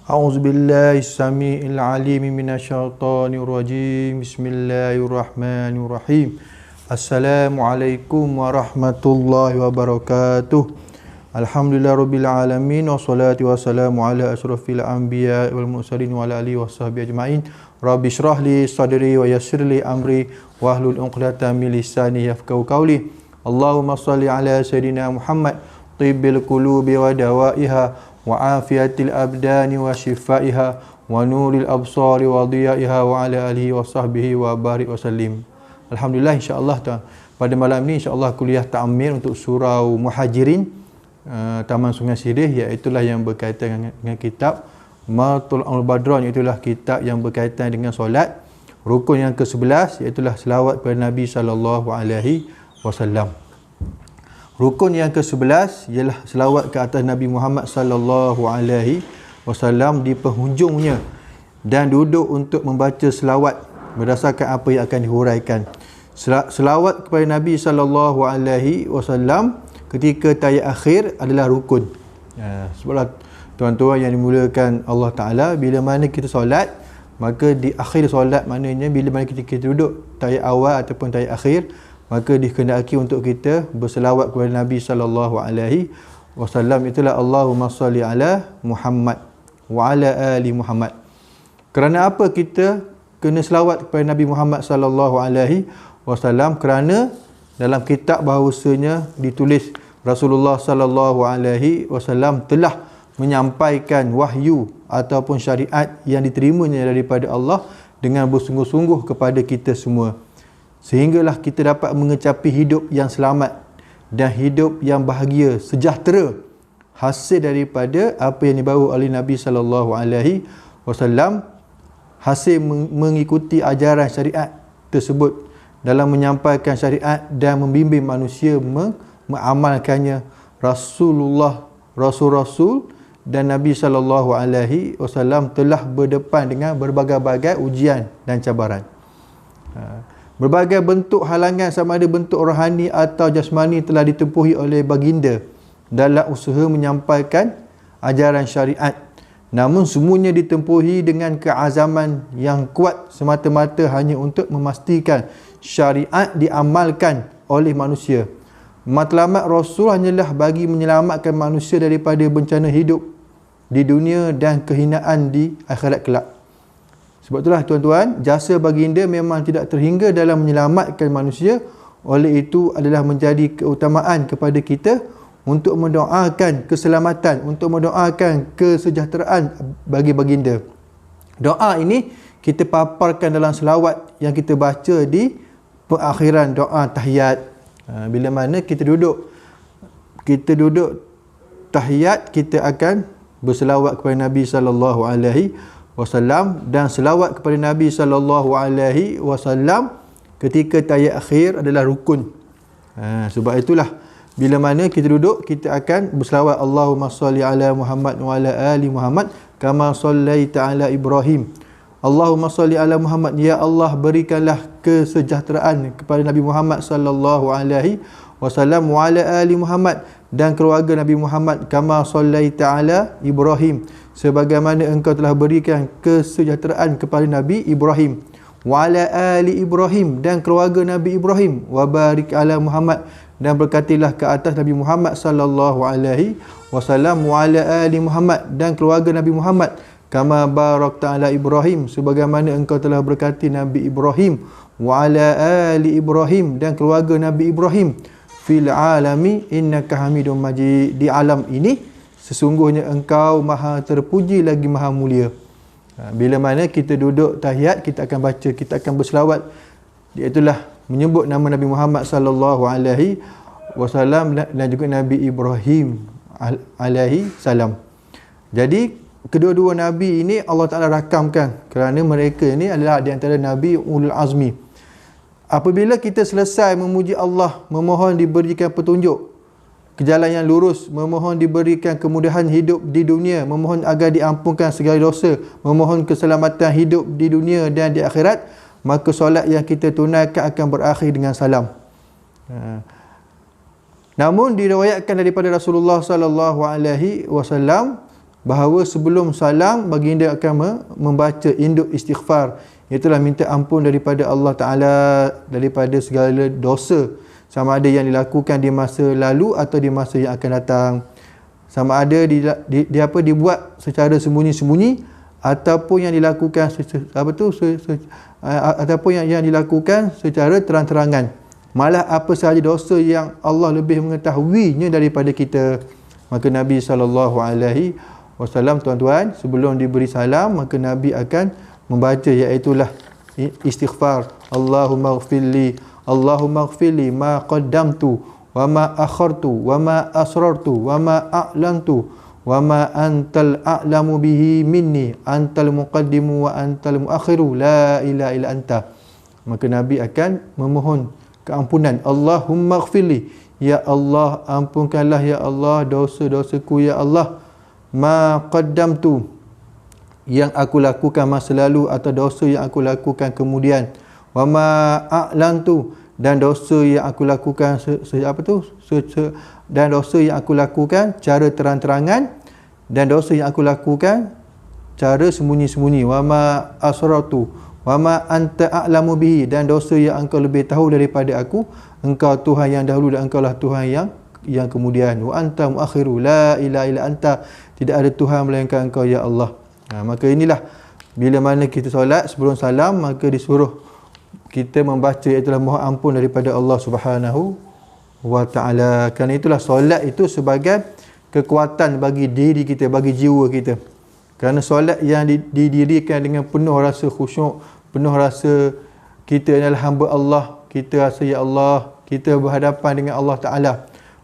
A'udzu billahi samiil alim minasyaitonir rajim. Bismillahirrahmanirrahim. Assalamualaikum warahmatullahi wabarakatuh. Alhamdulillahirabbil alamin wassalatu wassalamu ala asyrafil anbiya wal mursalin wa ala alihi washabbihi ajmain. Rabbi shrah li sadri wa yassir li amri wahlul 'uqdatam min lisani yafqahu qawli. Allahumma shalli ala sayidina Muhammad tibbil qulubi wa dawaiha wa afiyatil abdani wa shifaiha wa nuril absari wa diyaiha wa ala alihi wa sahbihi wa barik wa sallim. Alhamdulillah, insyaAllah pada malam ni insyaAllah kuliah ta'mir untuk surau Muhajirin Taman Sungai Sirih, iaitulah yang berkaitan dengan kitab Matul Al-Badran, iaitulah kitab yang berkaitan dengan solat. Rukun yang ke-11 iaitulah selawat kepada Nabi sallallahu alaihi wasallam. Rukun yang ke-11 ialah selawat ke atas Nabi Muhammad sallallahu alaihi wasallam di penghujungnya, dan duduk untuk membaca selawat berdasarkan apa yang akan dihuraikan. Selawat kepada Nabi sallallahu alaihi wasallam ketika tayat akhir adalah rukun. Sebablah tuan-tuan yang dimuliakan Allah Taala, bila mana kita solat, maka di akhir solat, maknanya bila mana kita duduk tayat awal ataupun tayat akhir, maka dikehendaki untuk kita berselawat kepada Nabi sallallahu alaihi wasallam. Itulah Allahumma salli ala Muhammad wa ala ali Muhammad. Kerana apa kita kena selawat kepada Nabi Muhammad sallallahu alaihi wasallam? Kerana dalam kitab bahawasanya ditulis Rasulullah sallallahu alaihi wasallam telah menyampaikan wahyu ataupun syariat yang diterimanya daripada Allah dengan bersungguh-sungguh kepada kita semua, sehinggalah kita dapat mengecapi hidup yang selamat dan hidup yang bahagia, sejahtera, hasil daripada apa yang dibawa oleh Nabi sallallahu alaihi wasallam, hasil mengikuti ajaran syariat tersebut dalam menyampaikan syariat dan membimbing manusia mengamalkannya. Rasul-Rasul dan Nabi sallallahu alaihi wasallam telah berdepan dengan berbagai-bagai ujian dan cabaran. Berbagai bentuk halangan, sama ada bentuk rohani atau jasmani, telah ditempuhi oleh baginda dalam usaha menyampaikan ajaran syariat. Namun semuanya ditempuhi dengan keazaman yang kuat, semata-mata hanya untuk memastikan syariat diamalkan oleh manusia. Matlamat Rasul hanyalah bagi menyelamatkan manusia daripada bencana hidup di dunia dan kehinaan di akhirat kelak. Sebab itulah tuan-tuan, jasa baginda memang tidak terhingga dalam menyelamatkan manusia. Oleh itu adalah menjadi keutamaan kepada kita untuk mendoakan keselamatan, untuk mendoakan kesejahteraan bagi baginda. Doa ini kita paparkan dalam selawat yang kita baca di perakhiran doa tahiyat. Bila mana kita duduk tahiyat, kita akan berselawat kepada Nabi sallallahu alaihi wasallam, dan selawat kepada Nabi sallallahu alaihi wasallam ketika tayat akhir adalah rukun. Sebab itulah bila mana kita duduk, kita akan berselawat Allahumma salli ala Muhammad wa ala ali Muhammad kama sallaita ala Ibrahim. Allahumma salli ala Muhammad, ya Allah berikanlah kesejahteraan kepada Nabi Muhammad sallallahu alaihi wasallam, wa ala ali Muhammad, dan keluarga Nabi Muhammad, kama sallaita ala Ibrahim, sebagaimana engkau telah berikan kesejahteraan kepada Nabi Ibrahim, wa ala ali Ibrahim, dan keluarga Nabi Ibrahim, wa barik ala Muhammad, dan berkatilah ke atas Nabi Muhammad sallallahu alaihi wasallam, wa ala ali Muhammad, dan keluarga Nabi Muhammad, kama barakta ala Ibrahim, sebagaimana engkau telah berkati Nabi Ibrahim, wa ala ali Ibrahim, dan keluarga Nabi Ibrahim, fil alami innaka hamidum majid, di alam ini sesungguhnya engkau maha terpuji lagi maha mulia. Bila mana kita duduk tahiyat, kita akan baca, kita akan berselawat, iaitulah menyebut nama Nabi Muhammad sallallahu alaihi wasallam dan juga Nabi Ibrahim alaihi salam. Jadi kedua-dua nabi ini Allah Taala rakamkan kerana mereka ini adalah di antara nabi ulul azmi. Apabila kita selesai memuji Allah, memohon diberikan petunjuk ke jalan yang lurus, memohon diberikan kemudahan hidup di dunia, memohon agar diampunkan segala dosa, memohon keselamatan hidup di dunia dan di akhirat, maka solat yang kita tunaikan akan berakhir dengan salam. Namun diriwayatkan daripada Rasulullah sallallahu alaihi wasallam, bahawa sebelum salam baginda akan membaca induk istighfar, itulah minta ampun daripada Allah Ta'ala daripada segala dosa, sama ada yang dilakukan di masa lalu atau di masa yang akan datang, sama ada dibuat secara sembunyi-sembunyi ataupun yang dilakukan ataupun yang dilakukan secara terang-terangan. Malah apa sahaja dosa yang Allah lebih mengetahuinya daripada kita. Maka Nabi SAW, tuan-tuan, sebelum diberi salam, maka Nabi akan membaca iaitulah istighfar. Allahumma ghfirli ma qaddamtu wa ma akhartu wa ma asrartu wa ma a'lantu wa ma antal a'lamu bihi minni antal muqaddimu wa antal muakhiru la ilaha illa anta. Maka Nabi akan memohon keampunan. Allahumma ghfirli, ya Allah ampunkanlah ya Allah dosa-dosaku ya Allah. Ma qaddamtu, yang aku lakukan masa lalu atau dosa yang aku lakukan kemudian. Wa ma a'lantu, dan dosa yang aku lakukan dan dosa yang aku lakukan cara terang-terangan, dan dosa yang aku lakukan cara sembunyi-sembunyi. Wa ma asrartu wa ma anta a'lamu bihi, dan dosa yang engkau lebih tahu daripada aku. Engkau Tuhan yang dahulu dan engkau lah Tuhan yang kemudian. Wa anta muakhiru la ilaha illa anta, tidak ada Tuhan melainkan engkau ya Allah. Maka inilah bila mana kita solat sebelum salam, maka disuruh kita membaca itulah mohon ampun daripada Allah Subhanahu wa Ta'ala. Kerana itulah solat itu sebagai kekuatan bagi diri kita, bagi jiwa kita. Kerana solat yang didirikan dengan penuh rasa khusyuk, penuh rasa kita adalah hamba Allah, kita rasa ya Allah, kita berhadapan dengan Allah Ta'ala,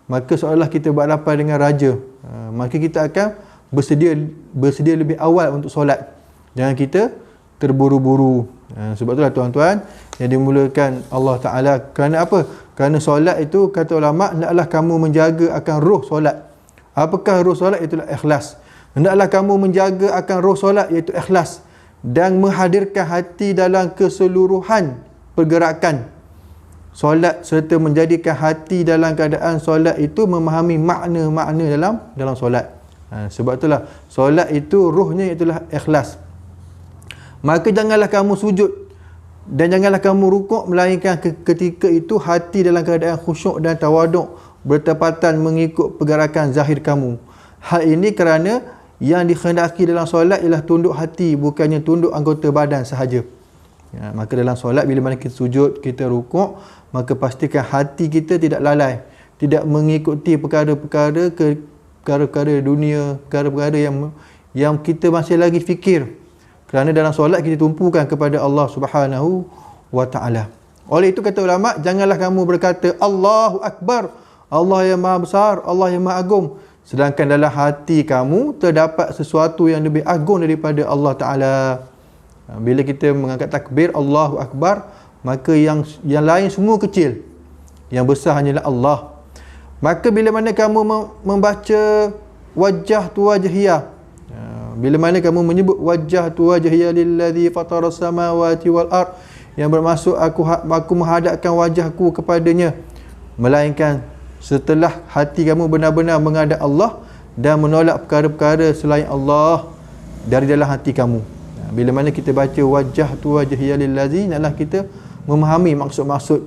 maka seolah kita berhadapan dengan Raja. Maka kita akan bersedia lebih awal untuk solat. Jangan kita terburu-buru. Sebab itulah tuan-tuan yang dimulakan Allah Ta'ala. Kerana apa? Kerana solat itu, kata ulama', hendaklah kamu menjaga akan roh solat. Apakah roh solat? Itulah ikhlas. Hendaklah kamu menjaga akan roh solat, iaitu ikhlas, dan menghadirkan hati dalam keseluruhan pergerakan solat, serta menjadikan hati dalam keadaan solat itu memahami makna-makna dalam solat. Sebab itulah solat itu rohnya itulah ikhlas. Maka janganlah kamu sujud dan janganlah kamu rukuk melainkan ketika itu hati dalam keadaan khusyuk dan tawaduk, bertepatan mengikut pergerakan zahir kamu. Hal ini kerana yang dikhendaki dalam solat ialah tunduk hati, bukannya tunduk anggota badan sahaja. Maka dalam solat bila mana kita sujud, kita rukuk, maka pastikan hati kita tidak lalai, tidak mengikuti perkara-perkara dunia, perkara-perkara yang kita masih lagi fikir. Kerana dalam solat kita tumpukan kepada Allah Subhanahu wa Ta'ala. Oleh itu kata ulama', janganlah kamu berkata Allahu Akbar, Allah yang maha besar, Allah yang maha agung, sedangkan dalam hati kamu terdapat sesuatu yang lebih agung daripada Allah Ta'ala. Bila kita mengangkat takbir Allahu Akbar, maka yang lain semua kecil, yang besar hanyalah Allah. Maka bila mana kamu membaca wajah tu wajhiyah, bila mana kamu menyebut wajah tu wajhiyah lillazi fataras samawati wal ard, yang bermaksud aku menghadapkan wajahku kepadanya, melainkan setelah hati kamu benar-benar menghadap Allah dan menolak perkara-perkara selain Allah dari dalam hati kamu. Bila mana kita baca wajah tu wajhiyah lillazi, adalah kita memahami maksud-maksud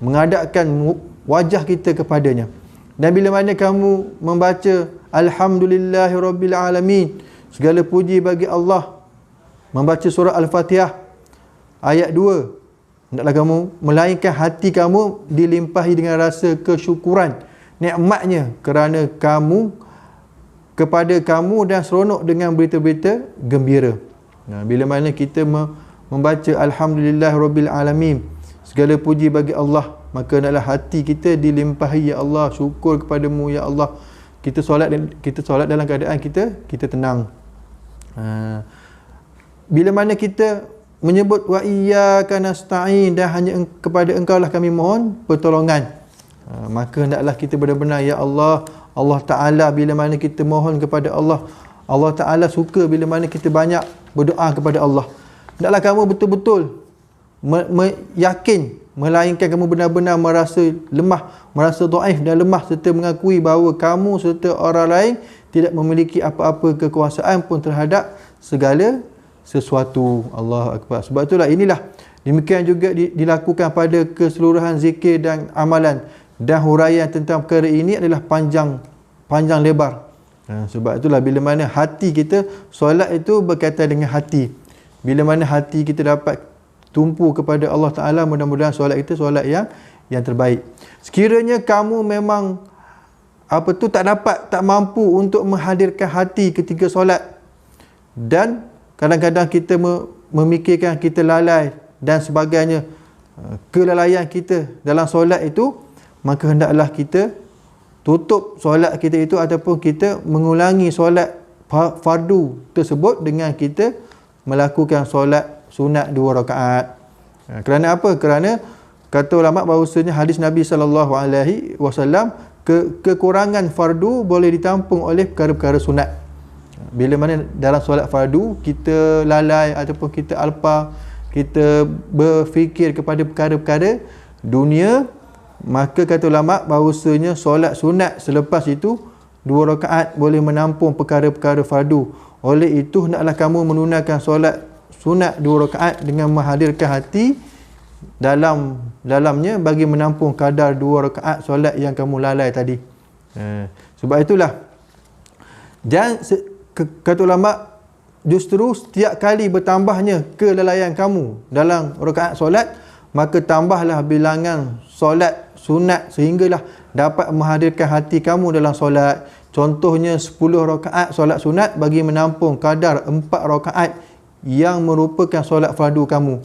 menghadapkan wajah kita kepadanya. Dan bila mana kamu membaca alhamdulillahirabbil alamin, segala puji bagi Allah, membaca surah Al-Fatihah ayat 2, hendaklah kamu melainkan hati kamu dilimpahi dengan rasa kesyukuran nikmatnya kerana kepada kamu dan seronok dengan berita-berita gembira. Bila mana kita membaca alhamdulillahirabbil alamin, segala puji bagi Allah, maka hendaklah hati kita dilimpahi ya Allah, syukur kepadamu ya Allah. Kita solat dalam keadaan kita tenang. Bila mana kita menyebut wa iyyaka nasta'in, dan hanya kepada engkau lah kami mohon pertolongan, maka hendaklah kita benar-benar ya Allah, Allah Ta'ala, bila mana kita mohon kepada Allah, Allah Ta'ala suka bila mana kita banyak berdoa kepada Allah. Hendaklah kamu betul-betul yakin, melainkan kamu benar-benar merasa lemah, merasa dhaif dan lemah, serta mengakui bahawa kamu serta orang lain tidak memiliki apa-apa kekuasaan pun terhadap segala sesuatu. Allahu akbar. Sebab itulah inilah demikian juga dilakukan pada keseluruhan zikir dan amalan, dan huraian tentang perkara ini adalah panjang lebar. Sebab itulah bila mana hati kita, solat itu berkaitan dengan hati. Bila mana hati kita dapat tumpu kepada Allah Ta'ala, mudah-mudahan solat kita solat yang terbaik. Sekiranya kamu memang tak mampu untuk menghadirkan hati ketika solat, dan kadang-kadang kita memikirkan kita lalai dan sebagainya, kelalaian kita dalam solat itu, maka hendaklah kita tutup solat kita itu ataupun kita mengulangi solat fardu tersebut dengan kita melakukan solat sunat 2 rakaat. Kerana apa? Kerana kata ulama bahawasanya hadis Nabi SAW, kekurangan fardu boleh ditampung oleh perkara-perkara sunat. Bila mana dalam solat fardu kita lalai ataupun kita alpa, kita berfikir kepada perkara-perkara dunia, maka kata ulama bahawasanya solat sunat selepas itu 2 rakaat boleh menampung perkara-perkara fardu. Oleh itu hendaklah kamu menunaikan solat sunat 2 rakaat dengan menghadirkan hati dalamnya bagi menampung kadar 2 rakaat solat yang kamu lalai tadi. Sebab itulah, dan kata ulama, justru setiap kali bertambahnya kelalaian kamu dalam rakaat solat, maka tambahlah bilangan solat sunat sehinggalah dapat menghadirkan hati kamu dalam solat. Contohnya 10 rakaat solat sunat bagi menampung kadar 4 rakaat yang merupakan solat fardu kamu.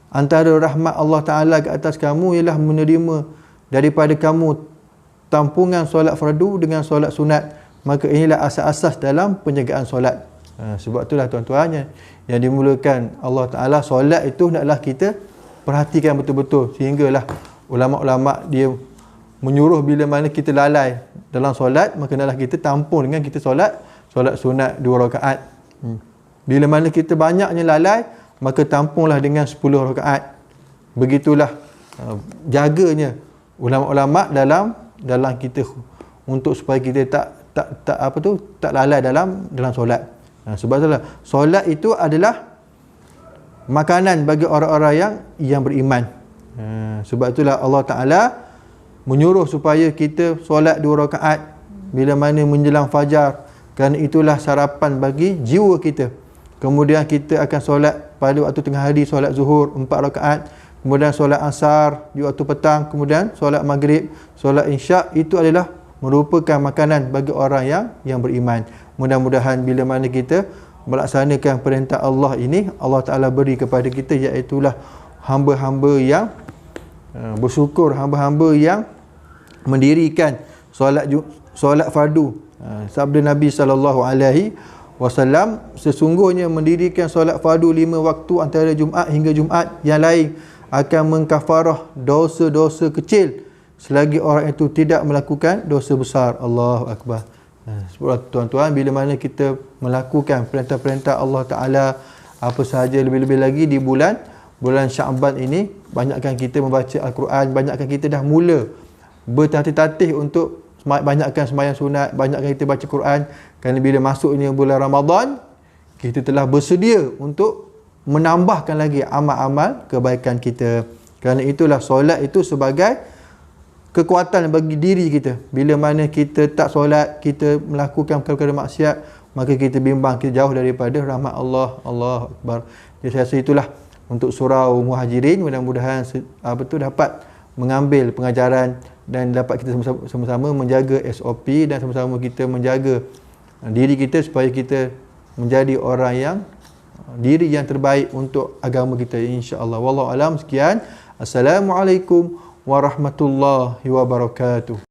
Antara rahmat Allah Ta'ala ke atas kamu ialah menerima daripada kamu tampungan solat fardu dengan solat sunat. Maka inilah asas-asas dalam penjagaan solat. Sebab itulah tuan-tuan yang dimulakan Allah Ta'ala, solat itu hendaklah kita perhatikan betul-betul, sehinggalah ulama-ulama dia menyuruh bila mana kita lalai dalam solat, maka hendaklah kita tampung dengan kita solat sunat 2 rakaat. Bila mana kita banyaknya lalai, maka tampunglah dengan 10 rakaat. Begitulah jaganya ulama-ulama dalam kita untuk supaya kita tak lalai dalam solat. Sebab itulah solat itu adalah makanan bagi orang-orang yang beriman. Sebab itulah Allah Ta'ala menyuruh supaya kita solat 2 rakaat bila mana menjelang fajar, kerana itulah sarapan bagi jiwa kita. Kemudian kita akan solat pada waktu tengah hari, solat zuhur 4 rakaat, kemudian solat asar di waktu petang, kemudian solat maghrib, solat isyak. Itu adalah merupakan makanan bagi orang yang beriman. Mudah-mudahan bila mana kita melaksanakan perintah Allah ini, Allah Ta'ala beri kepada kita, iaitulah hamba-hamba yang bersyukur, hamba-hamba yang mendirikan solat fardu. Sabda Nabi SAW, sesungguhnya mendirikan solat fardu 5 waktu antara Jumaat hingga Jumaat yang lain akan mengkafarah dosa-dosa kecil selagi orang itu tidak melakukan dosa besar. Allahu Akbar. Sebab tuan-tuan, bila mana kita melakukan perintah-perintah Allah Ta'ala, apa sahaja, lebih-lebih lagi di bulan Sya'ban ini, banyakkan kita membaca Al-Quran, banyakkan kita dah mula bertatih-tatih untuk banyakkan sembahyang sunat, banyakkan kita baca Quran. Kerana bila masuknya bulan Ramadan, kita telah bersedia untuk menambahkan lagi amal-amal kebaikan kita. Kerana itulah solat itu sebagai kekuatan bagi diri kita. Bila mana kita tak solat, kita melakukan perkara maksiat, maka kita bimbang, kita jauh daripada rahmat Allah. Allahu Akbar. Jadi saya rasa itulah untuk surau Muhajirin. Mudah-mudahan dapat mengambil pengajaran dan dapat kita sama-sama menjaga SOP dan sama-sama kita menjaga diri kita supaya kita menjadi orang diri yang terbaik untuk agama kita, insya-Allah. Wallahu alam. Sekian. Assalamualaikum warahmatullahi wabarakatuh.